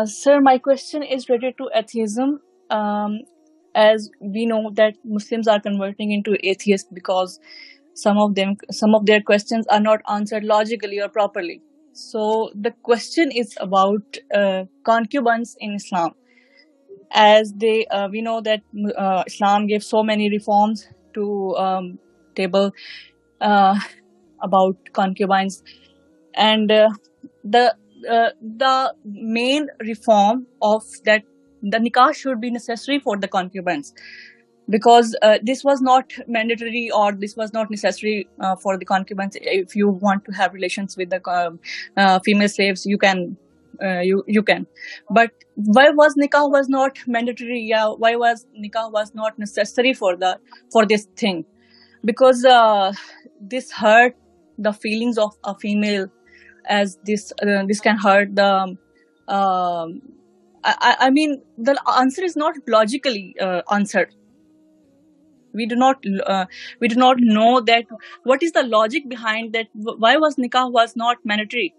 Sir, my question is related to atheism. Um, as we know that Muslims are converting into atheists because some of their questions are not answered logically or properly. So the question is about concubines in Islam. As we know that Islam gave so many reforms to table uh, about concubines, and the main reform of that, the nikah should be necessary for the concubines, because this was not mandatory, or this was not necessary for the concubines. If you want to have relations with the female slaves, you can, you can. But why was nikah was not mandatory? Yeah, why was nikah was not necessary for the for this thing? Because this hurt the feelings of a female, as this can hurt the um I mean, the answer is not logically answered. We do not we do not know that what is the logic behind that, why was nikah was not mandatory.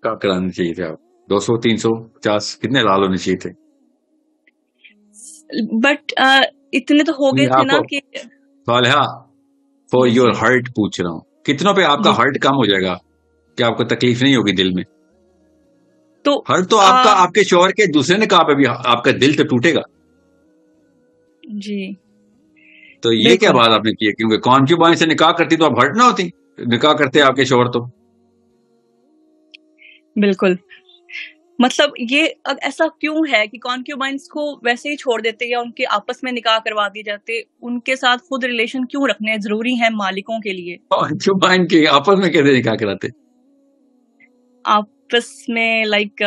کیا کرانا چاہیے تھے آپ 200 300 50 کتنے لال ہونے چاہیے تھے but اتنے تو ہو گئے تھے نا کہ صالحہ فور یور ہرٹ پوچھ رہا ہوں کتنوں پہ آپ کا ہرٹ کم ہو جائے گا کہ آپ کو تکلیف نہیں ہوگی دل میں تو ہرٹ تو آپ کا آپ کے شوہر کے دوسرے نکاح پہ بھی آپ کا دل تو ٹوٹے گا جی. تو یہ کیا بات آپ نے کی ہے کیونکہ کانکیوبائن سے نکاح کرتی تو آپ ہرٹ نہ ہوتی نکاح کرتے آپ کے شوہر تو بالکل. مطلب یہ ایسا کیوں ہے کہ کانکیوبائنس کو ویسے ہی چھوڑ دیتے یا ان کے آپس میں نکاح کروا دیے جاتے؟ ان کے ساتھ خود ریلیشن کیوں رکھنے ضروری ہیں مالکوں کے لیے؟ کانکیوبائن کے آپس میں کیسے نکاح کراتے؟ آپس میں لائک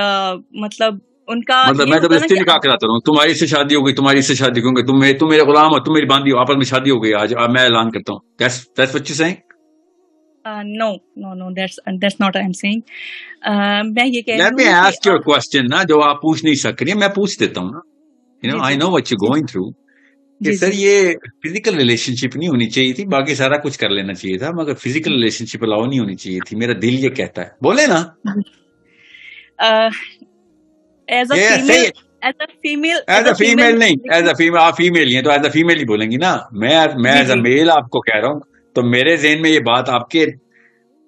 مطلب ان کا مطلب میں تو اس سے نکاح کراتا ہوں تمہاری سے شادی ہو گئی تمہاری سے شادی ہوں گے تم میرے غلام ہو تم میری باندھی ہو آپس میں شادی ہو گئی آج میں اعلان کرتا ہوں that's what you're saying? No, that's not what I'm saying. میں یہ کہہ رہی ہوں Let me ask you a question نا جو آپ پوچھ نہیں سک رہی میں پوچھ دیتا ہوں نا I know what you're going through کہ سر یہ فزیکل ریلیشن شپ نہیں ہونی چاہیے تھی باقی سارا کچھ کر لینا چاہیے تھا مگر فزیکل ریلیشن شپ الاؤ نہیں ہونی چاہیے تھی میرا دل یہ کہتا ہے بولے نا ایز اے فیمیل نہیں ایز اے فیمیل آپ فیمیل ہی ہیں تو ایز اے فیمیل ہی بولیں گی نا میں ایز اے میل آپ کو کہہ رہا ہوں تو میرے ذہن میں یہ بات آپ کے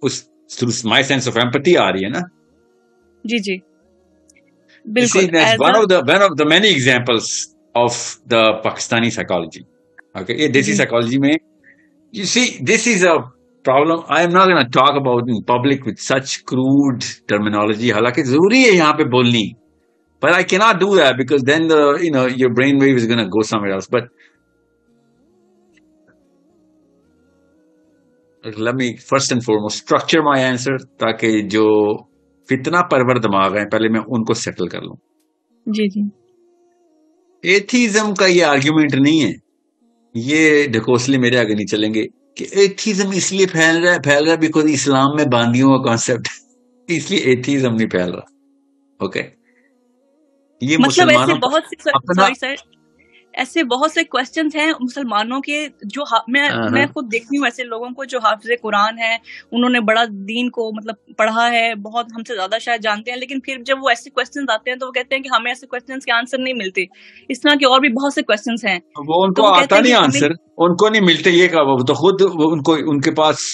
اس مائی سینس آف ایمپتھی آ رہی ہے نا جی جی بالکل one of the many examples of the Pakistani psychology okay یہ دیسی psychology میں you see this is a problem I am not going to talk about in public with such crude terminology حالانکہ ضروری ہے یہاں پہ بولنی but I cannot do that because then your brainwave is going to go somewhere else but let me first and foremost structure my answer تاکہ جو فتنہ پرور دماغ ہیں پہلے میں ان کو سیٹل کر لوں جی جی ایتھیزم کا یہ آرگیومنٹ نہیں ہے یہ ڈھکوسلے میرے آگے نہیں چلیں گے کہ ایتھیزم اس لیے پھیل رہا ہے بیکاز اسلام میں باندیوں کا کانسیپٹ اس لیے ایتھیزم نہیں پھیل رہا اوکے یہ مسلمانوں بہت ایسے بہت سے کوسچنز ہیں مسلمانوں کے جو میں خود دیکھتی ہوں ایسے لوگوں کو جو حافظ قرآن ہے انہوں نے بڑا دین کو مطلب پڑھا ہے بہت ہم سے زیادہ شاید جانتے ہیں لیکن پھر جب وہ ایسے کوسچنز آتے ہیں تو وہ کہتے ہیں کہ ہمیں ایسے کوسچنز کے آنسر نہیں ملتے اس طرح کے اور بھی بہت سے کوسچنز ہیں وہ ان کو آتا نہیں آنسر ان کو نہیں ملتے یہ کہ وہ تو خود ان کے پاس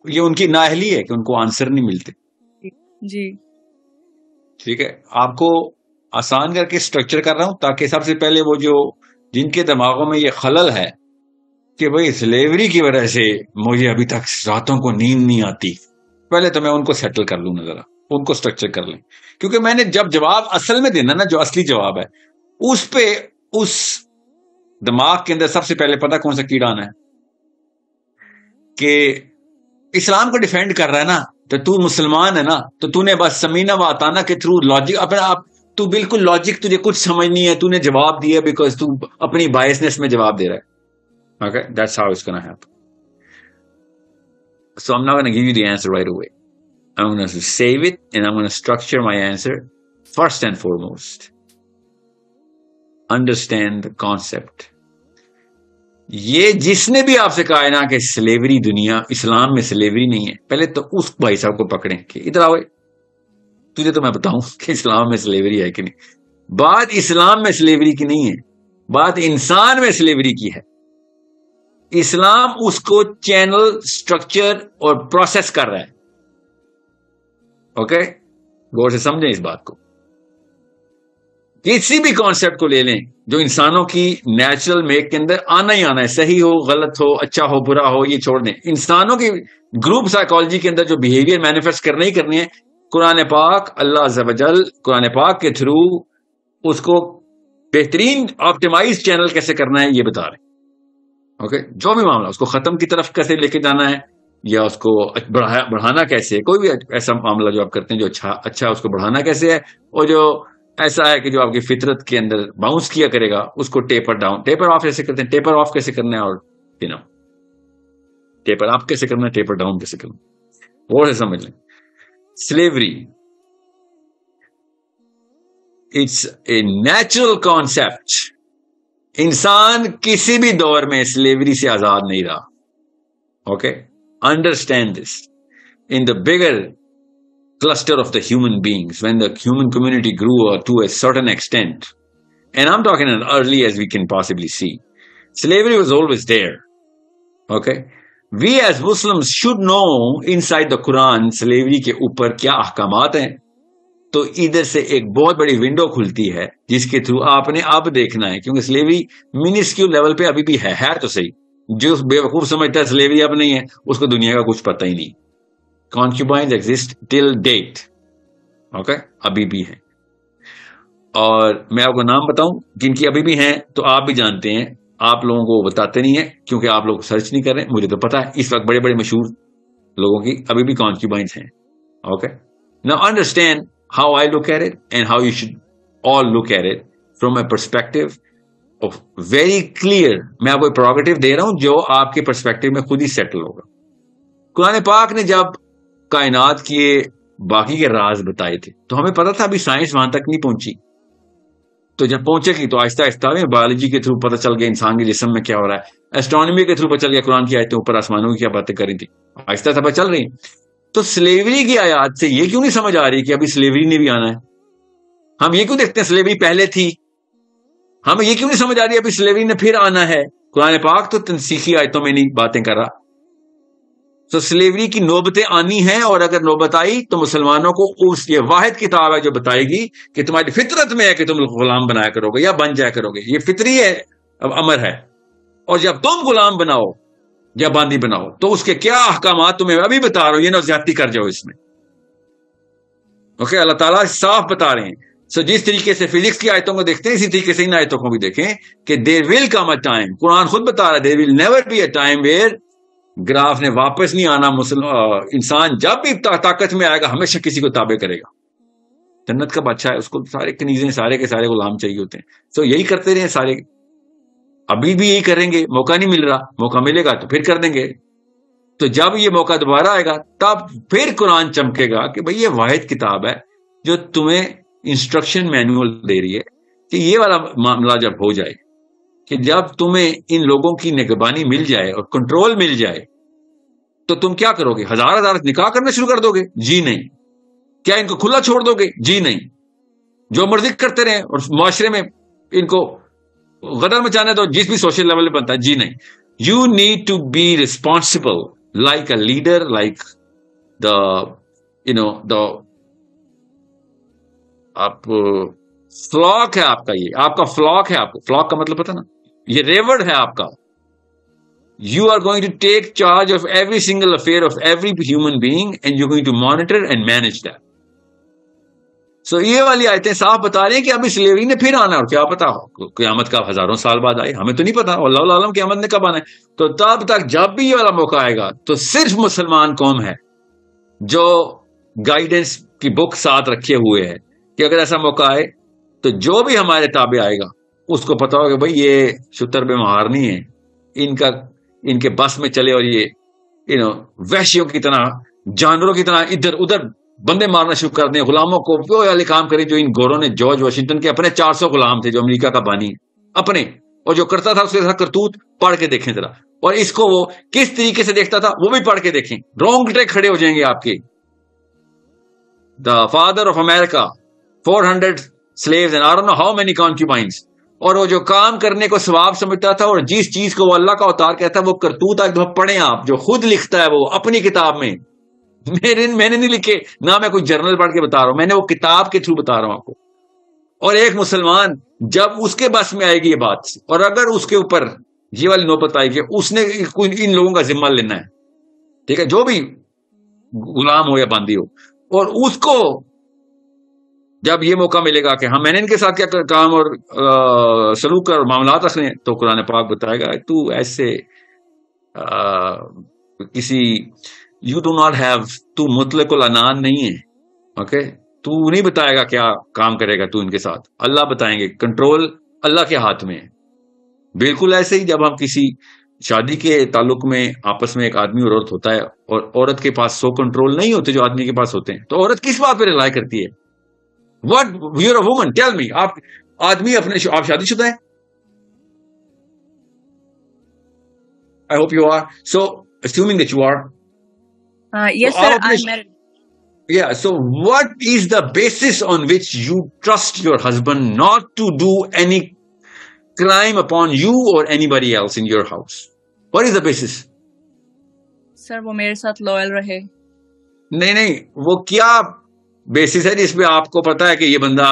یہ ان کی نااہلی ہے کہ ان کو آنسر نہیں ملتے جی ٹھیک ہے آپ کو آسان کر کے اسٹرکچر کر رہا ہوں تاکہ سب سے پہلے وہ جو جن کے دماغوں میں یہ خلل ہے کہ بھائی سلیوری کی وجہ سے مجھے ابھی تک راتوں کو نیند نہیں آتی پہلے تو میں ان کو سیٹل کر لوں ذرا ان کو اسٹرکچر کر لیں کیونکہ میں نے جب جواب اصل میں دینا نا جو اصلی جواب ہے اس پہ اس دماغ کے اندر سب سے پہلے پتا کون سا کیڑا آنا ہے کہ اسلام کو ڈیفینڈ کر رہا ہے نا تو مسلمان ہے نا تو نے بس سمینہ واتانا کہ تھرو لاجک اپنا آپ تو بالکل لاجک تجھے کچھ سمجھ نہیں ہے تو نے جواب دیا بیکاز تو اپنی بائسنس میں جواب دے رہا ہے okay that's how it's gonna happen so I'm not gonna give you the answer right away I'm gonna save it and I'm gonna structure my answer first and foremost understand the concept یہ جس نے بھی آپ سے کہا ہے نا کہ سلیوری دنیا اسلام میں سلیوری نہیں ہے پہلے تو اس بھائی صاحب کو پکڑیں کہ ادھر آؤ تجھے تو میں بتاؤں کہ اسلام میں سلیوری ہے کہ نہیں. بات اسلام میں سلیوری کی نہیں ہے, بات انسان میں سلیوری کی ہے. اسلام اس کو چینل, اسٹرکچر اور پروسیس کر رہا ہے. اوکے, غور سے سمجھیں اس بات کو. کسی بھی کانسیپٹ کو لے لیں جو انسانوں کی نیچرل میک کے اندر آنا ہی آنا ہے, صحیح ہو غلط ہو اچھا ہو برا ہو, یہ چھوڑ دیں. انسانوں کی گروپ سائیکالوجی کے اندر جو بیہیویئر مینیفیسٹ کرنے ہی کرنی ہے, قرآن پاک, اللہ عز و جل قرآن پاک کے تھرو اس کو بہترین آپٹیمائز چینل کیسے کرنا ہے یہ بتا رہے ہیں. اوکے, جو بھی معاملہ اس کو ختم کی طرف کیسے لے کے جانا ہے یا اس کو بڑھانا کیسے ہے, کوئی بھی ایسا معاملہ جو آپ کرتے ہیں جو اچھا اس کو بڑھانا کیسے ہے, اور جو ایسا ہے کہ جو آپ کی فطرت کے اندر باؤنس کیا کرے گا اس کو ٹیپر ڈاؤن, ٹیپر آف کیسے کرتے ہیں, ٹیپر آف کیسے کرنا ہے, اور ٹیپر اپ کیسے کرنا ہے, ٹیپر ڈاؤن کیسے کرنا ہے, وہ سے سمجھ لیں. Slavery it's a natural concept. انسان کسی بھی دور میں سلیوری سے آزاد نہیں رہا. Okay, understand this. In the bigger cluster of the human beings, when the human community grew to a certain extent, and I'm talking as early as we can possibly see, slavery was always there. Okay, we as Muslims should know inside the Quran slavery کے اوپر کیا احکامات ہیں. تو ادھر سے ایک بہت بڑی ونڈو کھلتی ہے جس کے تھرو آپ نے اب دیکھنا ہے, کیونکہ سلیوری منسکیول لیول پہ ابھی بھی ہے تو صحیح. جو بے وقوف سمجھتا ہے سلیوری اب نہیں ہے, اس کو دنیا کا کچھ پتہ ہی نہیں. concubines exist till date. Okay, ابھی بھی ہیں. اور میں آپ کو نام بتاؤں جن کی ابھی بھی ہیں تو آپ بھی جانتے ہیں, آپ لوگوں کو بتاتے نہیں ہیں کیونکہ آپ لوگ سرچ نہیں کر رہے. مجھے تو پتا ہے اس وقت بڑے بڑے مشہور لوگوں کی ابھی بھی concubines ہیں. Okay, now understand how I look at it and how you should all look at it from a perspective of very clear. میں آپ کو پروگیٹو دے رہا ہوں جو آپ کے پرسپیکٹو میں خود ہی سیٹل ہوگا. قرآن پاک نے جب کائنات کے باقی کے راز بتائے تھے تو ہمیں پتا تھا ابھی سائنس وہاں تک نہیں پہنچی. تو جب پہنچے گی تو آہستہ آہستہ میں بایولوجی کے تھرو پتہ چل گیا انسان کے جسم میں کیا ہو رہا ہے, ایسٹرونومی کے تھرو پتہ چل گیا قرآن کی آیتیں اوپر آسمانوں کی کیا باتیں کری تھی, آہستہ آہستہ پتہ چل رہی ہیں. تو سلیوری کی آیات سے یہ کیوں نہیں سمجھ آ رہی کہ ابھی سلیوری نے بھی آنا ہے. ہم یہ کیوں دیکھتے ہیں سلیوری پہلے تھی, ہمیں یہ کیوں نہیں سمجھ آ رہی ابھی سلیوری نے پھر آنا ہے. قرآن پاک تو تنسیخی آیتوں میں نہیں باتیں کر رہا. تو سلیوری کی نوبتیں آنی ہیں, اور اگر نوبت آئی تو مسلمانوں کو اس یہ واحد کتاب ہے جو بتائے گی کہ تمہاری فطرت میں ہے کہ تم غلام بنایا کرو گے یا بن جایا کرو گے, یہ فطری ہے, اب امر ہے. اور جب تم غلام بناؤ یا باندی بناؤ تو اس کے کیا احکامات تمہیں ابھی بتا رہا ہوں, یہ نہ زیادتی کر جاؤ اس میں. اوکے, اللہ تعالیٰ صاف بتا رہے ہیں. سو جس طریقے سے فزکس کی آیتوں کو دیکھتے ہیں اسی طریقے سے ان آیتوں کو بھی دیکھیں کہ دیر ول کم اے ٹائم. قرآن خود بتا رہا ہے there will never be a time where graph نے واپس نہیں آنا. انسان جب بھی طاقت میں آئے گا ہمیشہ کسی کو تابع کرے گا. جنت کا بادشاہ ہے, اس کو سارے کنیزیں سارے کے سارے غلام چاہیے ہوتے ہیں. سو یہی کرتے رہے سارے, ابھی بھی یہی کریں گے. موقع نہیں مل رہا, موقع ملے گا تو پھر کر دیں گے. تو جب یہ موقع دوبارہ آئے گا تب پھر قرآن چمکے گا کہ بھئی یہ واحد کتاب ہے جو تمہیں انسٹرکشن مینول دے رہی ہے کہ یہ والا معاملہ جب ہو جائے کہ جب تمہیں ان لوگوں کی نگہبانی مل جائے اور کنٹرول مل جائے تو تم کیا کرو گے؟ ہزار نکاح کرنا شروع کر دو گے؟ جی نہیں. کیا ان کو کھلا چھوڑ دو گے؟ جی نہیں. جو مرضی کرتے رہیں اور معاشرے میں ان کو غدر مچانے دو جس بھی سوشل لیول پہ بنتا ہے؟ جی نہیں. You need to be responsible like a leader, like the the آپ فلاک ہے آپ کا, یہ آپ کا فلاک ہے. آپ کو فلاک کا مطلب پتا نا, یہ ریورڈ ہے آپ کا. You are going to take charge of every single affair of every human being and you going to monitor and manage that. So یہ والی آیتیں صاف بتا رہے ہیں کہ ابھی سلیوری نے پھر آنا ہے, اور کیا پتا قیامت کا ہزاروں سال بعد آئے, ہمیں تو نہیں پتا, اللہ عالم قیامت نے کب آنا ہے. تو تب تک جب بھی یہ والا موقع آئے گا تو صرف مسلمان قوم ہے جو گائیڈنس کی بک ساتھ رکھے ہوئے ہے کہ اگر ایسا موقع آئے تو جو بھی ہمارے تابع آئے گا اس کو پتا ہوگا کہ بھائی یہ شتر بے مہار نہیں ہے, ان کے بس میں چلے اور یہ وحشیوں کی طرح جانوروں کی طرح ادھر ادھر بندے مارنا شروع کر دیں, غلاموں کو وہ والے کام کرے جو ان گوروں نے. جارج واشنگٹن کے اپنے 400 غلام تھے جو امریکہ کا بانی اپنے, اور جو کرتا تھا اس کے ساتھ کرتوت پڑھ کے دیکھیں ذرا, اور اس کو وہ کس طریقے سے دیکھتا تھا وہ بھی پڑھ کے دیکھیں. رونگٹے کھڑے ہو جائیں گے آپ کے. the father of America, 400 slaves and I don't know how many concubines. اور وہ جو کام کرنے کو ثواب سمجھتا تھا اور جس چیز کو وہ اللہ کا اوتار کہتا ہے وہ کرتوت ایک دفعہ پڑھیں آپ، جو خود لکھتا ہے وہ اپنی کتاب میں. میں نے نہیں لکھے، نہ میں کوئی جرنل پڑھ کے بتا رہا ہوں، میں نے وہ کتاب کے تھرو بتا رہا ہوں آپ کو. اور ایک مسلمان جب اس کے بس میں آئے گی یہ بات، اور اگر اس کے اوپر یہ والی نوبت آئے گی اس نے ان لوگوں کا ذمہ لینا ہے، ٹھیک ہے، جو بھی غلام ہو یا باندی ہو، اور اس کو جب یہ موقع ملے گا کہ ہاں میں نے ان کے ساتھ کیا کام اور سلوک کر معاملات رکھنے ہیں، تو قرآن پاک بتائے گا تو ایسے کسی یو ڈو ناٹ ہیو، تو مطلق العنان نہیں ہے، اوکے، تو نہیں بتائے گا کیا کام کرے گا تو ان کے ساتھ، اللہ بتائیں گے، کنٹرول اللہ کے ہاتھ میں ہے. بالکل ایسے ہی جب ہم کسی شادی کے تعلق میں آپس میں ایک آدمی اور عورت ہوتا ہے اور عورت کے پاس سو کنٹرول نہیں ہوتے جو آدمی کے پاس ہوتے ہیں، تو عورت کس بات پہ رلائی کرتی ہے؟ What you're a woman, tell me. آپ آدمی آپ شادی شدہ ہیں؟ I hope you are. So assuming that you are. Yes sir, I'm married. Yeah, so what is the basis on which you trust your husband not to do any crime upon you or anybody else in your house? What is the basis? Sir, وہ میرے ساتھ loyal رہے. نہیں وہ کیا basis ہے جس پہ آپ کو پتا ہے کہ یہ بندہ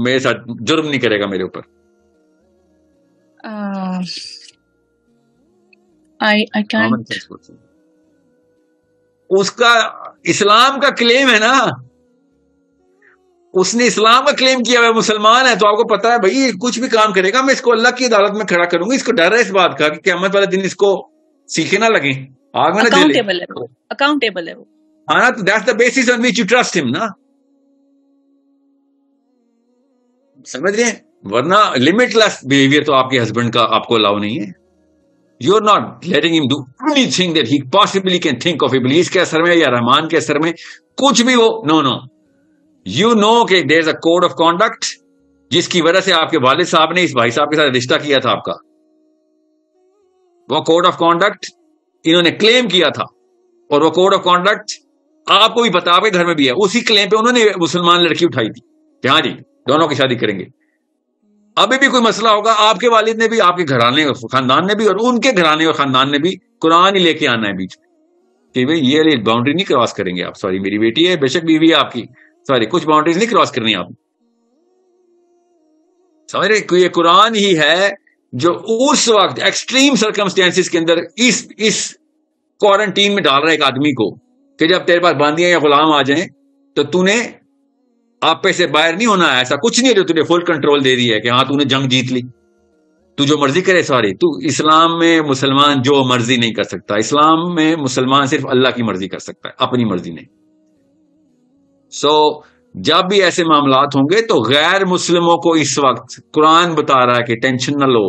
میرے ساتھ جرم نہیں کرے گا میرے اوپر؟ I can't. اس کا اسلام کا کلیم ہے نا، اس نے اسلام کا کلیم کیا ہے، مسلمان ہے، تو آپ کو پتا ہے بھائی کچھ بھی کام کرے گا میں اس کو اللہ کی عدالت میں کھڑا کروں گا. اس کو ڈر ہے اس بات کا کہ قیامت والے دن اس کو سیکھے نہ لگیں، آگ میں نہ جلے. اکاؤنٹیبل ہے وہ. ہاں نا، تو that's the basis on which you trust ہم نا، سمجھ رہے ہیں؟ ورنہ لمٹ لیس بہیویئر تو آپ کے ہسبینڈ کا آپ کو الاؤ نہیں ہے. یو آر ناٹ لیٹنگ ہم do any thing that he possibly can think of. ابلیس کے اثر میں یا رحمان کے اثر میں کچھ بھی وہ نو یو نو کہ دیر از اے کوڈ آف کانڈکٹ جس کی وجہ سے آپ کے والد صاحب نے اس بھائی صاحب کے ساتھ رشتہ کیا تھا آپ کا. وہ کوڈ آف کانڈکٹ انہوں نے کلیم کیا تھا، اور وہ کوڈ آف کانڈکٹ آپ کو بھی پتا، آپ کے گھر میں بھی ہے. اسی کلیم پہ انہوں نے مسلمان لڑکی اٹھائی تھی کہ ہاں جی دونوں کی شادی کریں گے. ابھی بھی کوئی مسئلہ ہوگا آپ کے والد نے بھی، آپ کے گھرانے اور خاندان نے بھی، اور ان کے گھرانے اور خاندان نے بھی قرآن ہی لے کے آنا ہے بیچ میں کہ بھائی یہ باؤنڈری نہیں کراس کریں گے آپ. سوری میری بیٹی ہے، بے شک بیوی ہے آپ کی، سوری کچھ باؤنڈریز نہیں کراس کرنی آپ. سمجھ رہے؟ یہ قرآن ہی ہے جو اس وقت ایکسٹریم سرکمسٹینسز کے اندر اس کوارنٹین میں ڈال رہا ہے ایک آدمی کو کہ جب تیرے پاس باندیاں یا غلام آ جائیں تو تو نے آپ پہ سے باہر نہیں ہونا ہے. ایسا کچھ نہیں ہے جو تجھے فل کنٹرول دے دی ہے کہ ہاں تو نے جنگ جیت لی، تو جو مرضی کرے. سوری، تو اسلام میں مسلمان جو مرضی نہیں کر سکتا. اسلام میں مسلمان صرف اللہ کی مرضی کر سکتا ہے، اپنی مرضی نہیں. سو جب بھی ایسے معاملات ہوں گے تو غیر مسلموں کو اس وقت قرآن بتا رہا ہے کہ ٹینشن نہ لو.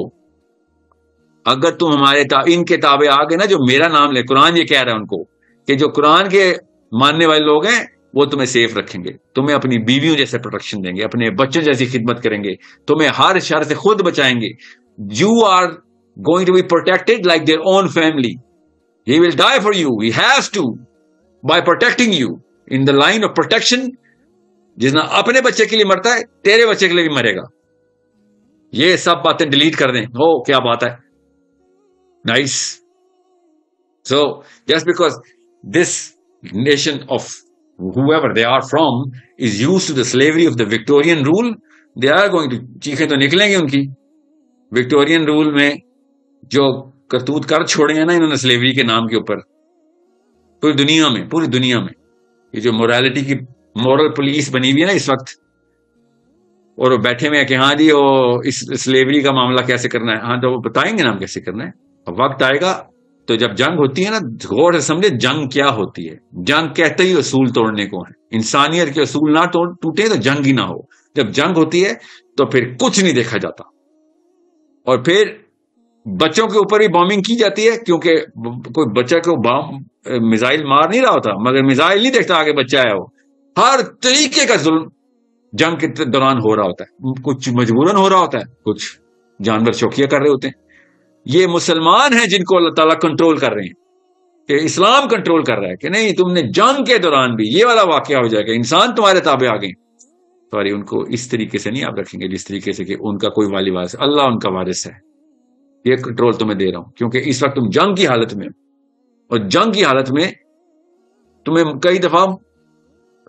اگر تم ہمارے ان کے تابع آ گئے نا، جو میرا نام لے، قرآن یہ کہہ رہا ہے ان کو کہ جو قرآن کے ماننے والے لوگ ہیں وہ تمہیں سیف رکھیں گے، تمہیں اپنی بیویوں جیسے پروٹیکشن دیں گے، اپنے بچوں جیسی خدمت کریں گے، تمہیں ہر شر سے خود بچائیں گے. You are going to be protected like their own family. He will die for you. He has to, by protecting you in the line of protection. جس نے اپنے بچے کے لیے مرتا ہے تیرے بچے کے لیے بھی مرے گا. یہ سب باتیں ڈیلیٹ کر دیں. کیا بات ہے، nice. So just because this nation of whoever they are from is used to the slavery of the Victorian rule, they are going to چیخیں تو نکلیں گے ان کی. وکٹورین رول میں جو کرتوت کر چھوڑے ہیں نا انہوں نے سلیوری کے نام کے اوپر، پوری دنیا میں یہ جو مورالٹی کی مورل پولیس بنی ہوئی ہے نا اس وقت، اور وہ بیٹھے ہوئے ہیں کہ ہاں جی وہ اس سلیوری کا معاملہ کیسے کرنا ہے. ہاں تو وہ بتائیں گے نا ہم کیسے کرنا ہے. وقت آئے گا تو جب جنگ ہوتی ہے نا، غور سے سمجھے جنگ کیا ہوتی ہے. جنگ کہتے ہی اصول توڑنے کو ہے. انسانیت کے اصول نہ ٹوٹے تو جنگ ہی نہ ہو. جب جنگ ہوتی ہے تو پھر کچھ نہیں دیکھا جاتا، اور پھر بچوں کے اوپر بھی بامبنگ کی جاتی ہے کیونکہ کوئی بچہ کو میزائل مار نہیں رہا ہوتا، مگر میزائل نہیں دیکھتا آگے بچہ ہے. وہ ہر طریقے کا ظلم جنگ کے دوران ہو رہا ہوتا ہے. کچھ مجبوراً ہو رہا ہوتا ہے، کچھ جانور شوخیاں کر رہے ہوتے ہیں. یہ مسلمان ہیں جن کو اللہ تعالیٰ کنٹرول کر رہے ہیں. کہ اسلام کنٹرول کر رہا ہے کہ نہیں تم نے جنگ کے دوران بھی یہ والا واقعہ ہو جائے گا, انسان تمہارے تابع آ گئے, سوری ان کو اس طریقے سے نہیں آپ رکھیں گے جس طریقے سے کہ ان کا کوئی والی وارث, اللہ ان کا وارث ہے, یہ کنٹرول تمہیں دے رہا ہوں کیونکہ اس وقت تم جنگ کی حالت میں, اور جنگ کی حالت میں تمہیں کئی دفعہ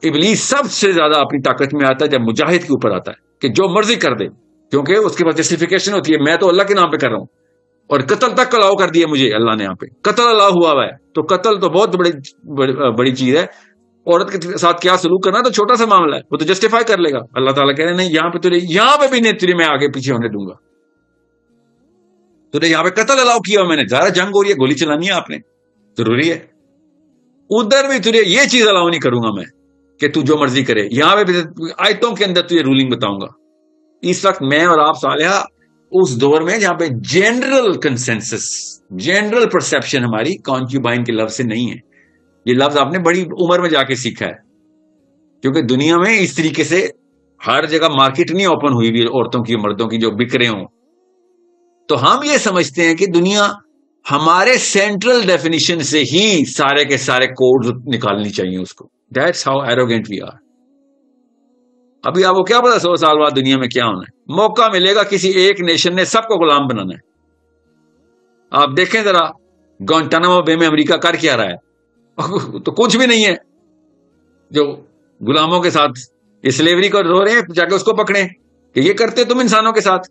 ابلیس سب سے زیادہ اپنی طاقت میں آتا ہے جب مجاہد کے اوپر آتا ہے کہ جو مرضی کر دے, کیونکہ اس کے پاس جسٹیفیکیشن ہوتی ہے میں تو اللہ کے نام پہ کر رہا ہوں, اور قتل تک الاؤ کر دیا مجھے اللہ نے, یہاں پہ قتل الاؤ ہوا ہے, تو قتل تو بہت بڑی چیز ہے, عورت کے ساتھ کیا سلوک کرنا تو چھوٹا سا معاملہ ہے, وہ تو جسٹیفائی کر لے گا. اللہ تعالیٰ کہہ رہے نہیں یہاں پہ بھی نہیں تیرے میں آگے پیچھے ہونے دوں گا, تو یہاں پہ قتل الاؤ کیا میں نے, ظاہر جنگ ہو رہی ہے, گولی چلانی ہے آپ نے, ضروری ہے. ادھر بھی تجھے یہ چیز الاؤ نہیں کروں گا میں کہ تو جو مرضی کرے, یہاں پہ بھی آیتوں کے اندر تجھے رولنگ بتاؤں گا. اس وقت میں اور آپ صالحہ اس دور میں جہاں پہ جنرل کنسنسس, جنرل پرسپشن ہماری کانکیوبائن کے لفظ سے نہیں ہے. یہ لفظ آپ نے بڑی عمر میں جا کے سیکھا ہے, کیونکہ دنیا میں اس طریقے سے ہر جگہ مارکیٹ نہیں اوپن ہوئی بھی عورتوں کی مردوں کی جو بک رہے ہوں. تو ہم یہ سمجھتے ہیں کہ دنیا ہمارے سینٹرل ڈیفینیشن سے ہی سارے کے سارے کوڈ نکالنی چاہیے اس کو. That's how arrogant we are. ابھی آپ کو کیا پتا 100 سال بعد دنیا میں کیا ہونا ہے, موقع ملے گا کسی ایک نیشن نے سب کو غلام بنانا ہے. آپ دیکھیں ذرا گوانٹانامو بے میں امریکہ کر کیا رہا ہے, تو کچھ بھی نہیں ہے. جو غلاموں کے ساتھ سلیوری کو رو رہے ہیں جا کے اس کو پکڑیں کہ یہ کرتے تم انسانوں کے ساتھ,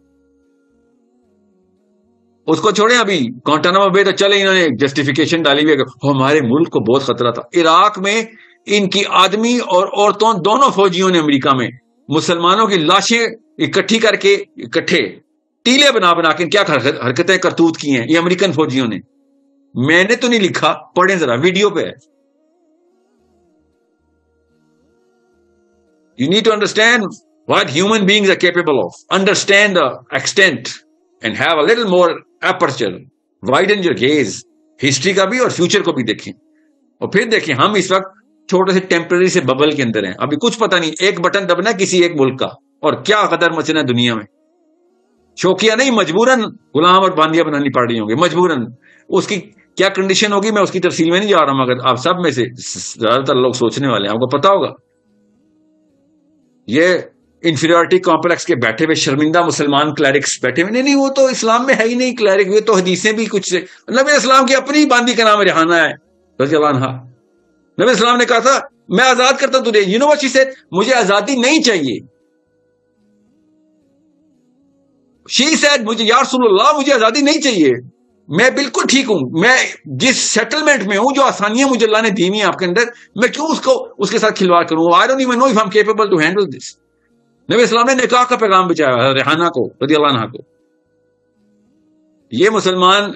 اس کو چھوڑیں. ابھی گوانٹانامو بے تو چلے, انہوں نے جسٹیفیکیشن ڈالی ہوئی ہمارے ملک کو بہت خطرہ تھا. عراق میں ان کی آدمی اور عورتوں دونوں فوجیوں نے امریکہ میں مسلمانوں کی لاشیں اکٹھی کر کے اکٹھے ٹیلے بنا بنا کے کیا حرکتیں کرتوت کی ہیں یہ امریکن فوجیوں نے. میں نے تو نہیں لکھا, پڑھیں ذرا, ویڈیو پہ ہے. You need to understand what human beings are capable of. Understand the extent and have a little more aperture. Widen your gaze. History کا بھی اور future کو بھی دیکھیں. اور پھر دیکھیں ہم اس وقت چھوٹے سے ٹیمپرری سے ببل کے اندر ہیں. ابھی کچھ پتہ نہیں, ایک بٹن دبنا کسی ایک ملک کا اور کیا قدر مچنا دنیا میں. شوقیہ نہیں, مجبوراً غلام اور باندیاں بنانی پڑ رہی ہوں گی مجبوراً. اس کی کیا کنڈیشن ہوگی میں اس کی تفصیل میں نہیں جا رہا ہوں, مگر آپ سب میں سے زیادہ تر لوگ سوچنے والے ہیں, آپ کو پتا ہوگا. یہ انفیریورٹی کمپلیکس کے بیٹھے ہوئے شرمندہ مسلمان کلیرکس بیٹھے ہوئے, نہیں وہ تو اسلام میں ہے ہی نہیں کلیرک, یہ تو حدیثیں بھی کچھ سے. نبی اسلام کی اپنی باندی کا نام ریحانہ ہے رضی اللہ عنہا. نبی اسلام نے کہا تھا میں آزاد کرتا ہوں تجھے. You know what she said, مجھے آزادی نہیں چاہیے. شی سیڈ مجھے یا رسول اللہ مجھے آزادی نہیں چاہیے, میں بالکل ٹھیک ہوں, میں جس سیٹلمنٹ میں ہوں, جو آسانیاں مجھے اللہ نے دی ہیں آپ کے اندر, میں کیوں اس کے ساتھ کھلواڑ کروں. I don't even know if I'm capable to handle this. نبی اسلام نے نکاح کا پیغام بچایا ریحانہ کو رضی اللہ عنہ کو. یہ مسلمان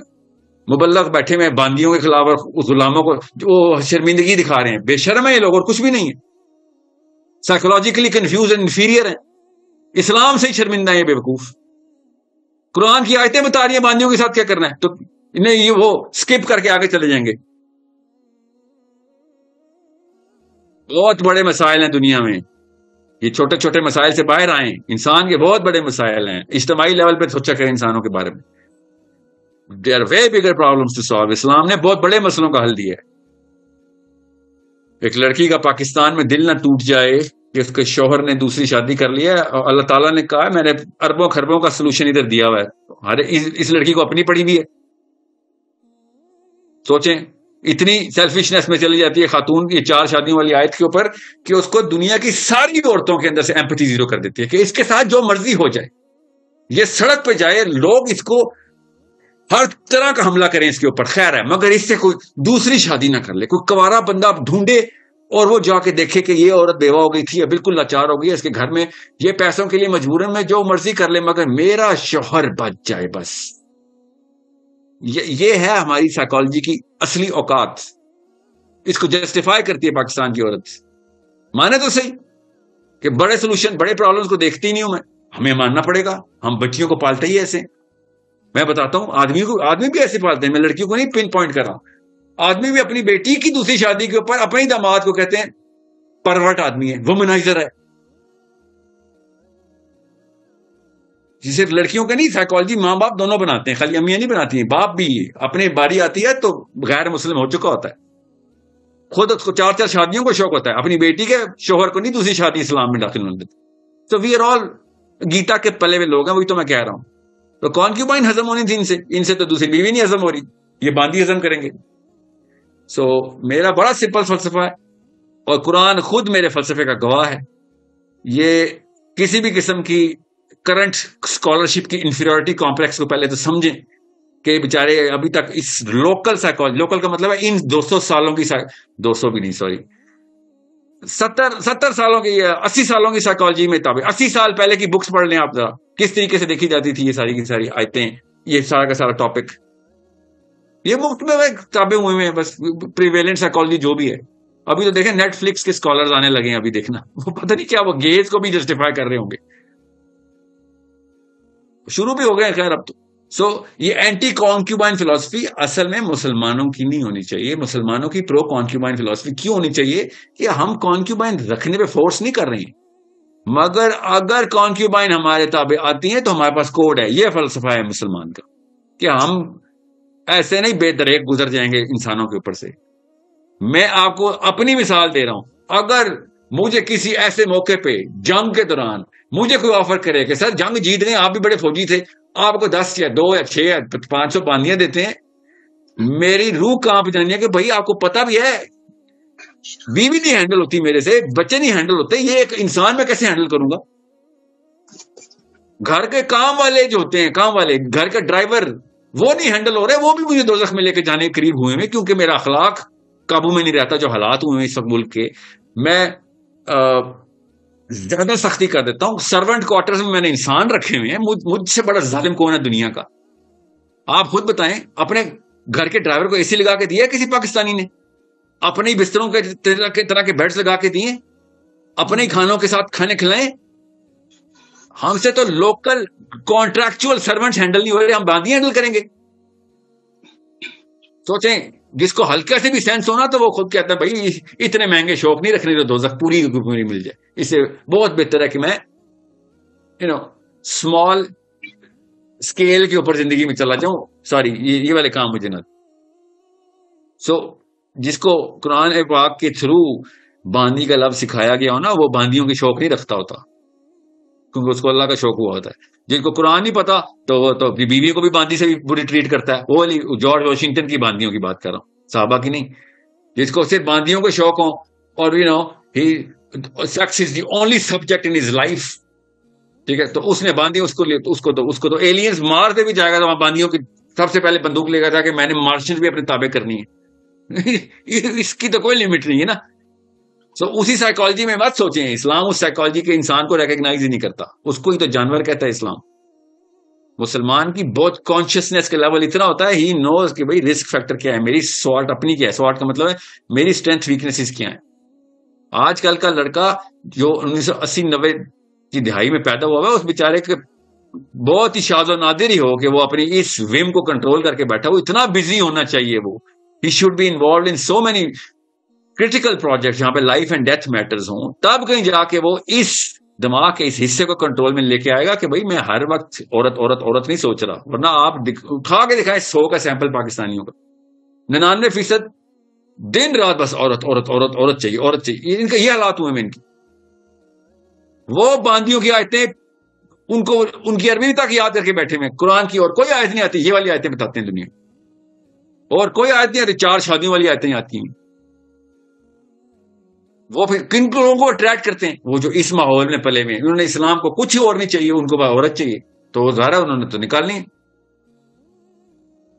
مبلغ بیٹھے ہوئے باندیوں کے خلاف اور غلاموں کو جو شرمندگی دکھا رہے ہیں, بے شرم ہے یہ لوگ اور کچھ بھی نہیں ہے. سائیکولوجیکلی کنفیوز اینڈ انفیریئر ہیں, اسلام سے ہی شرمندہ ہیں یہ بیوقوف. قرآن کی آیتیں بتا رہی ہیں باندیوں کے ساتھ کیا کرنا ہے, تو انہیں یہ وہ سکپ کر کے آگے چلے جائیں گے. بہت بڑے مسائل ہیں دنیا میں, یہ چھوٹے چھوٹے مسائل سے باہر آئیں. انسان کے بہت بڑے مسائل ہیں, اجتماعی لیول پہ سوچا کریں انسانوں کے بارے میں. There are way bigger problems to solve. اسلام نے بہت بڑے مسئلوں کا حل دیا ہے. ایک لڑکی کا پاکستان میں دل نہ ٹوٹ جائے کہ اس کے شوہر نے دوسری شادی کر لیا, اور اللہ تعالیٰ نے کہا میں نے اربوں خربوں کا سلوشن ادھر دیا ہوا ہے. اس لڑکی کو اپنی پڑی بھی ہے. سوچیں اتنی سیلفشنس میں چلی جاتی ہے خاتون یہ 4 شادیوں والی آیت کے اوپر کہ اس کو دنیا کی ساری عورتوں کے اندر سے ایمپتھی زیرو کر دیتی ہے کہ اس کے ساتھ جو مرضی ہو جائے, یہ سڑک پہ جائے, لوگ اس کو ہر طرح کا حملہ کریں اس کے اوپر, خیر ہے, مگر اس سے کوئی دوسری شادی نہ کر لے. کوئی کوارا بندہ ڈھونڈے اور وہ جا کے دیکھے کہ یہ عورت بیوہ ہو گئی تھی یا بالکل لاچار ہو گئی ہے, اس کے گھر میں یہ پیسوں کے لیے مجبوراً میں جو مرضی کر لے مگر میرا شوہر بچ جائے بس. یہ ہے ہماری سائیکالوجی کی اصلی اوقات. اس کو جسٹیفائی کرتی ہے پاکستان کی عورت. مانے تو صحیح کہ بڑے سولوشن بڑے پرابلمس کو دیکھتی نہیں ہوں میں, ہمیں ماننا پڑے گا, ہم بچیوں کو پالتے ہی ایسے. میں بتاتا ہوں آدمی بھی ایسے پالتے ہیں, میں لڑکیوں کو نہیں پن پوائنٹ کر رہا ہوں. آدمی بھی اپنی بیٹی کی دوسری شادی کے اوپر اپنے داماد کو کہتے ہیں پرورٹ آدمی ہے, وومنائزر ہے. صرف لڑکیوں کے نہیں، سائیکالوجی ماں باپ دونوں بناتے ہیں، خالی امیاں نہیں بناتی ہیں، باپ بھی اپنی باری آتی ہے تو غیر مسلم ہو چکا ہوتا ہے، خود اس کو 4 شادیوں کو شوق ہوتا ہے، اپنی بیٹی کے شوہر کو نہیں دوسری شادی اسلام میں داخل ہونے دیتے. تو وی آر آل گیتا کے پلے ہوئے لوگ ہیں، وہی تو میں کہہ رہا ہوں. تو کانکیوبائن ہضم ہونی تھی ان سے تو دوسری بیوی نہیں ہضم ہو رہی، یہ باندی ہضم کریں گے. سو میرا بڑا سمپل فلسفہ ہے، اور قرآن خود میرے فلسفے کا گواہ ہے. یہ کسی بھی قسم کی کرنٹ اسکالرشپ کی انفیریورٹی کمپلیکس کو پہلے تو سمجھیں کہ بیچارے ابھی تک اس لوکل سائیکالوجی، لوکل کا مطلب ہے ان 200 سالوں کی 200 بھی نہیں، سوری 70 سالوں کی 80 سالوں کی سائیکالوجی میں تابع 80 سال پہلے کی بکس پڑھ لیں آپ ذرا، کس طریقے سے دیکھی جاتی تھی یہ ساری کی ساری آیتیں، یہ سارا کا سارا ٹاپک یہ مفت میں تابع ہوئے ہیں، بس پریویلنٹ سائیکالوجی جو بھی ہے. ابھی تو دیکھیں نیٹ فلکس کے اسکالرز آنے لگے ہیں، ابھی دیکھنا وہ پتہ نہیں کیا وہ گیز کو بھی جسٹیفائی کر رہے ہوں گے، شروع بھی ہو گئے خیر اب تو. سو یہ اینٹی کانکیوبائن فلسفی اصل میں مسلمانوں کی نہیں ہونی چاہیے. مسلمانوں کی پرو کانکیوبائن فلسفی کیوں ہونی چاہیے کہ ہم کانکیوبائن رکھنے پہ فورس نہیں کر رہے ہیں، مگر اگر کانکیوبائن ہمارے تابع آتی ہیں تو ہمارے پاس کوڈ ہے. یہ فلسفہ ہے مسلمان کا کہ ہم ایسے نہیں بے دریک گزر جائیں گے انسانوں کے اوپر سے. میں آپ کو اپنی مثال دے رہا ہوں، اگر مجھے کسی ایسے موقع پہ جنگ کے دوران مجھے کوئی آفر کرے کہ سر جنگ جیت گئے، آپ بھی بڑے فوجی تھے، آپ کو 10 یا 2 یا 6 یا 500 باندیاں دیتے ہیں، میری روح کانپ جانی ہے کہ بھائی آپ کو پتا بھی ہے بیوی نہیں ہینڈل ہوتی میرے سے، بچے نہیں ہینڈل ہوتے، یہ ایک انسان میں کیسے ہینڈل کروں گا؟ گھر کے کام والے جو ہوتے ہیں، کام والے گھر کا ڈرائیور وہ نہیں ہینڈل ہو رہے، وہ بھی مجھے دوزخ میں لے کے جانے کے قریب ہوئے ہیں کیونکہ میرا اخلاق قابو میں نہیں رہتا. جو حالات ہوئے ہیں اس وقت ملک کے، میں زیادہ سختی کر دیتا ہوں. سرونٹ کوارٹرز میں نے انسان رکھے ہوئے ہیں، مجھ سے بڑا ظالم کون ہے دنیا کا؟ آپ خود بتائیں. اپنے گھر کے ڈرائیور کو اے سی لگا کے دیا کسی پاکستانی نے؟ اپنے بستروں کے طرح کے بیڈز لگا کے دیے؟ اپنے کھانوں کے ساتھ کھانے کھلائیں؟ ہم سے تو لوکل کانٹریکچوئل سرونٹ ہینڈل نہیں ہو رہے، ہم باندھی ہینڈل کریں گے؟ سوچیں، جس کو ہلکا سے بھی سینس ہونا تو وہ خود کہتا ہے بھائی اتنے مہنگے شوق نہیں رکھنے جو دوزخ پوری مل جائے، اس سے بہت بہتر ہے کہ میں اسمال اسکیل کے اوپر زندگی میں چلا جاؤں. سوری یہ والے کام مجھے نہ. سو جس کو قرآن پاک کے تھرو باندی کا لفظ سکھایا گیا ہو نا، وہ باندیوں کی شوق نہیں رکھتا ہوتا کیونکہ اس کو اللہ کا شوق ہوا ہوتا ہے. جن کو قرآن نہیں پتا تو وہ تو بیوی کو بھی باندی سے بھی بری ٹریٹ کرتا ہے. وہ جارج واشنگٹن کی باندیوں کی بات کر رہا ہوں، صحابہ کی نہیں. جس کو صرف باندیوں کے شوق ہوں اور sex is the only subject in his life, ٹھیک ہے، تو اس نے باندھی اس کو تو ایلینز مار دے بھی جائے گا. تو وہاں باندیوں کی سب سے پہلے بندوق لے گا تھا کہ میں نے مارشنز بھی اپنے تابع کرنی ہے. اس کی تو کوئی لمٹ نہیں ہے نا. سو اسی سائیکالوجی میں مت سوچیں، اسلام اس سائیکالوجی کے انسان کو ریکگنائز ہی نہیں کرتا، اس کو ہی تو جانور کہتا ہے اسلام. مسلمان کی بہت کانشیسنیس کا لیول اتنا ہوتا ہے، ہی نوز کہ بھائی رسک فیکٹر کیا ہے، میری سوالٹ اپنی کیا ہے. سوالٹ کا مطلب ہے میری اسٹرینتھ ویکنیسز کیا ہیں. آج کل کا لڑکا جو 1980-90 کی دہائی میں پیدا ہوا ہے، اس بیچارے کے بہت ہی شاذ و نادر ہی ہو کہ وہ اپنی اس ویم کو کنٹرول کر کے بیٹھا. وہ اتنا بزی ہونا چاہیے، وہ ہی should be involved in so many critical project جہاں پہ لائف اینڈ ڈیتھ میٹرز ہوں، تب کہیں جا کے وہ اس دماغ کے اس حصے کو کنٹرول میں لے کے آئے گا کہ بھائی میں ہر وقت عورت نہیں سوچ رہا. ورنہ آپ اٹھا کے دکھائیں 100 کا سیمپل پاکستانیوں کا، 99% دن رات بس عورت چاہیے. ان کا یہ حالات ہوئے ہیں ان کی. وہ باندیوں کی آیتیں ان کی عربی تک یاد کر کے بیٹھے ہوئے، قرآن کی اور کوئی آیت نہیں آتی. یہ والی آیتیں بتاتے ہیں دنیا، اور کوئی آیت نہیں آتی. 4 شادیوں والی آیتیں آتی ہیں. وہ پھر کن لوگوں کو اٹریکٹ کرتے ہیں؟ وہ جو اس ماحول میں پلے ہوئے، انہوں نے اسلام کو کچھ ہی اور نہیں چاہیے، ان کو عورت چاہیے، تو ظاہر ہے انہوں نے تو نکالنی.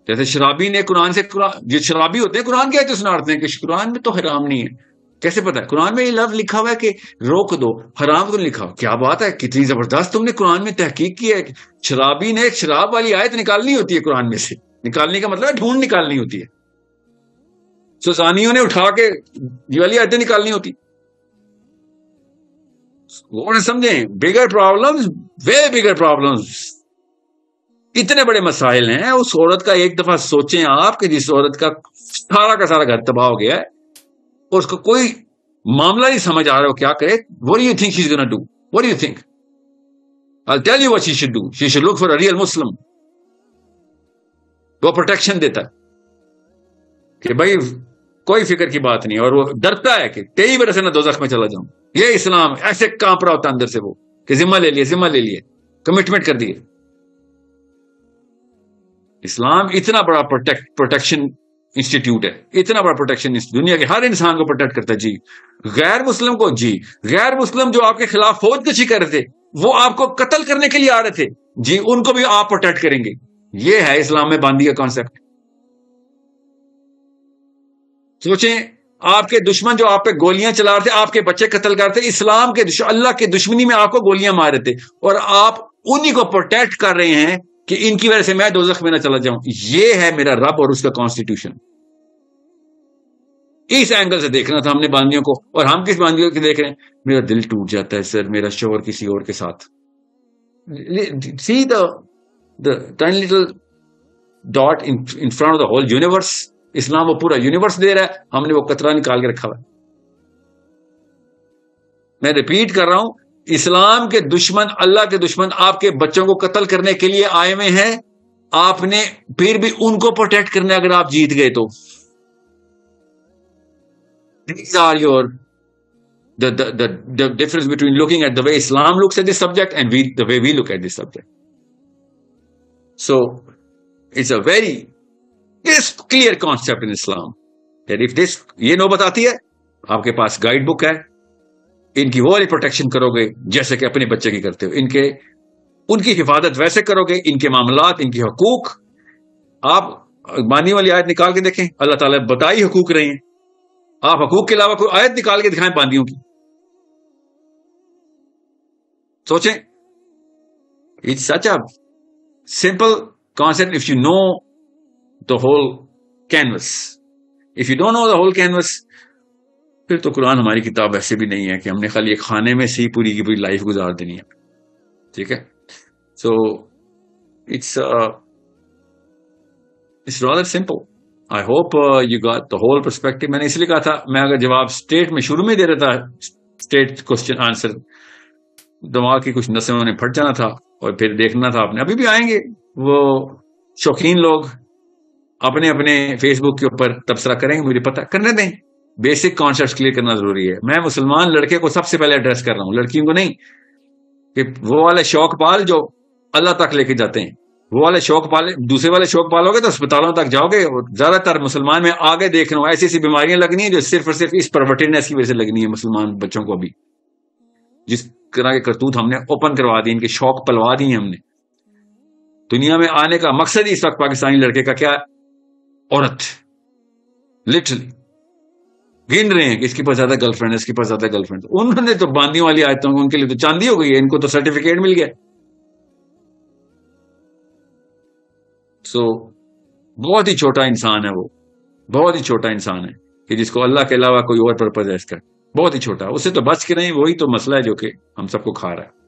جیسے شرابی نے قرآن سے، جو شرابی ہوتے ہیں قرآن کی آیتیں سناتے ہیں کہ قرآن میں تو حرام نہیں ہے. کیسے پتا ہے؟ قرآن میں یہ لفظ لکھا ہوا ہے کہ روک دو، حرام تو نہیں لکھا. کیا بات ہے، کتنی زبردست تم نے قرآن میں تحقیق کی ہے. شرابی نے ایک شراب والی آیت نکالنی ہوتی ہے قرآن میں سے. نکالنے کا مطلب ہے ڈھونڈ نکالنی ہوتی ہے. سوسانیوں نے اٹھا کے یہ والی آیتیں نکالنی ہوتی. وہ سمجھیں بگر پرابلمز، وے بگر پرابلمز، اتنے بڑے مسائل ہیں. اس عورت کا ایک دفعہ سوچیں آپ کہ جس عورت کا سارا گھر تباہ ہو گیا ہے اور اس کو کوئی معاملہ نہیں سمجھ آ رہا ہو کیا کرے. What do you think she's gonna do? What do you think? I'll tell you what she should do. She should look for a real Muslim. وہ پروٹیکشن دیتا ہے کہ بھائی کوئی فکر کی بات نہیں, اور وہ ڈرتا ہے کہ 23 برس سے نہ دوزخ میں چلا جاؤں. یہ اسلام ایسے کانپ رہا ہوتا اندر سے وہ کہ ذمہ لے لیے, کمٹمنٹ کر دیے. اسلام اتنا بڑا پروٹیکشن انسٹیٹیوٹ ہے, اتنا بڑا پروٹیکشن, دنیا کے ہر انسان کو پروٹیکٹ کرتا ہے. جی غیر مسلم کو, جی غیر مسلم جو آپ کے خلاف فوج کشی کر رہے تھے, وہ آپ کو قتل کرنے کے لیے آ رہے تھے, جی ان کو بھی آپ پروٹیکٹ کریں گے. یہ ہے اسلام میں باندھی کا کانسیپٹ. سوچیں, آپ کے دشمن جو آپ پہ گولیاں چلا رہے تھے, آپ کے بچے قتل کر رہے تھے, اسلام کے اللہ کے دشمنی میں آپ کو گولیاں مار رہے تھے, اور آپ انہی کو پروٹیکٹ کر رہے ہیں کہ ان کی وجہ سے میں دوزخ میں نہ چلا جاؤں. یہ ہے میرا رب اور اس کا کانسٹیٹیوشن. اس اینگل سے دیکھنا تھا ہم نے باندیوں کو. اور ہم کس باندیوں کو دیکھ رہے ہیں؟ میرا دل ٹوٹ جاتا ہے سر, میرا شوہر کسی اور کے ساتھ. See the tiny little dot in front of the whole universe. اسلام وہ پورا یونیورس دے رہا ہے, ہم نے وہ قطرہ نکال کے رکھا ہوا ہے. میں ریپیٹ کر رہا ہوں, اسلام کے دشمن, اللہ کے دشمن آپ کے بچوں کو قتل کرنے کے لیے آئے ہوئے ہیں. آپ نے پھر بھی ان کو پروٹیکٹ کرنا اگر آپ جیت گئے تو. These are the difference between looking at the way Islam looks at this subject and the way we look at this subject. So it's a very clear concept in Islam that if this, یہ نوبت آتی ہے, آپ کے پاس guide book ہے, ان کی وہ والی پروٹیکشن کرو گے جیسے کہ اپنے بچے کی کرتے ہو, ان کی حفاظت ویسے کرو گے, ان کے معاملات, ان کے حقوق. آپ مانی والی آیت نکال کے دیکھیں, اللہ تعالیٰ بتائی حقوق رہے ہیں, آپ حقوق کے علاوہ کوئی آیت نکال کے دکھائیں باندیوں کی. سوچیں, it's such a simple concept if you know the whole canvas. If you don't know the whole canvas, پھر تو قرآن ہماری کتاب ایسے بھی نہیں ہے کہ ہم نے خالی ایک خانے میں سے پوری کی پوری لائف گزار دینی ہے. ٹھیک ہے, سو it's rather simple. I hope you got the whole perspective. میں نے اس لیے کہا تھا, میں اگر جواب اسٹیٹ میں شروع میں دے رہا تھا, اسٹیٹ کوشچن آنسر, دماغ کی کچھ نسیں نے پھٹ جانا تھا اور پھر دیکھنا تھا آپ نے. ابھی بھی آئیں گے وہ شوقین لوگ, اپنے اپنے فیس بک کے اوپر تبصرہ کریں گے, مجھے پتا, کرنے دیں. بیسک کانسیپٹ کلیئر کرنا ضروری ہے. میں مسلمان لڑکے کو سب سے پہلے ایڈریس کر رہا ہوں, لڑکیوں کو نہیں. کہ وہ والے شوق پال جو اللہ تک لے کے جاتے ہیں, وہ والے شوق پالے, دوسرے والے شوق پالو گے تو اسپتالوں تک جاؤ گے. زیادہ تر مسلمان میں آگے دیکھ رہا ہوں ایسی ایسی بیماریاں لگنی ہیں جو صرف اور صرف اس پرورٹیڈنس کی وجہ سے لگنی ہے مسلمان بچوں کو. ابھی جس طرح کے کرتوت ہم نے اوپن کروا دی, ان کے شوق پلوا دی ہیں ہم نے. دنیا میں آنے کا مقصد ہی اس وقت پاکستانی لڑکے کا کیا ہے؟ عورت. لٹرلی گن رہے ہیں کہ اس کے پاس زیادہ گرل فرینڈ, اس کے پاس زیادہ گرل فرینڈ. انہوں نے تو باندیوں والی آیتوں, ان کے لیے تو چاندی ہو گئی ہے, ان کو تو سرٹیفکیٹ مل گیا. سو بہت ہی چھوٹا انسان ہے وہ, بہت ہی چھوٹا انسان ہے کہ جس کو اللہ کے علاوہ کوئی اور پرپز ہے اس کا, بہت ہی چھوٹا. اس سے تو بچ کے نہیں, وہی تو مسئلہ ہے جو کہ ہم سب کو کھا رہا ہے.